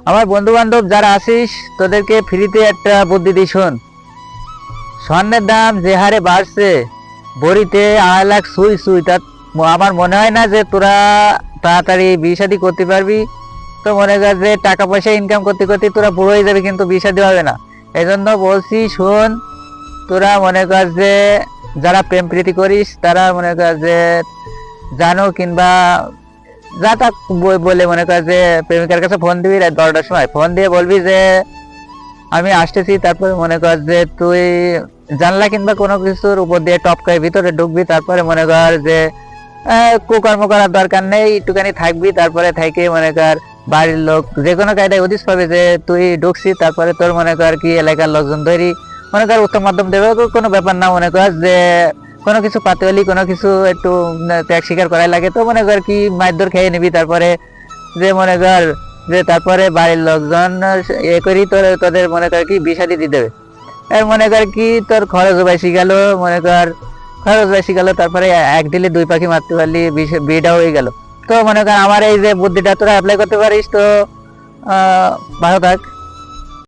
আমার বন্ধু বান্ধব যারা আছিস তোদেরকে ফ্রিতে একটা বুদ্ধি দিই, শোন। স্বর্ণের দাম যে হারে বাড়ছে, বড়িতে 2.5 লাখ সুই সুই, তা আমার মনে হয় না যে তোরা তাড়াতাড়ি বিয়ে শাদী করতে পারবি। তো মনে কর যে টাকা পয়সা ইনকাম করতে করতে তোরা বুড়ো হয়ে যাবে, কিন্তু বিয়ে শাদী হবে না। এই জন্য বলছি, শোন, তোরা মনে কর যে যারা প্রেম প্রীতি করিস তারা মনে কর যে জানো, কিংবা যা তা বলে মনে কর যে প্রেমিকার কাছে ফোন দিবি, রাত 12টার সময় ফোন দিয়ে বলবি যে আমি আসতেছি। তারপরে মনে কর যে তুই জানলা কিংবা কোনো কিছুর উপর দিয়ে টপকায় ভিতরে ঢুকবি। তারপরে মনে কর যে কুকর্ম করার দরকার নেই, একটুখানি থাকবি। তারপরে থেকে মনে কর বাড়ির লোক যে কোনো কায়দায় হদিস পাবে যে তুই ঢুকছিস। তারপরে তোর মনে কর কি এলাকার লোকজন তৈরি মনে কর উত্তম মাধ্যম দেবে, কোনো ব্যাপার না। মনে কর যে কোনো কিছু পাতে হলি, কোনো কিছু একটু ত্যাগ স্বীকার করাই লাগে, তো মনে কর কি মারধর খেয়ে নিবি। তারপরে যে মনে কর যে তারপরে বাড়ির লোকজন করি তোদের মনে কর কি বিয়ে শাদী দিয়ে দেবে। মনে কর কি তোর খরচ বেশি গেল, মনে কর খরচ বেশি গেল। তারপরে এক ঢিলে 2 পাখি মারতে পারলি, বিয়েটা হয়ে গেল। তো মনে কর আমার এই যে বুদ্ধিটা তোরা অ্যাপ্লাই করতে পারিস। তো ভালো থাক।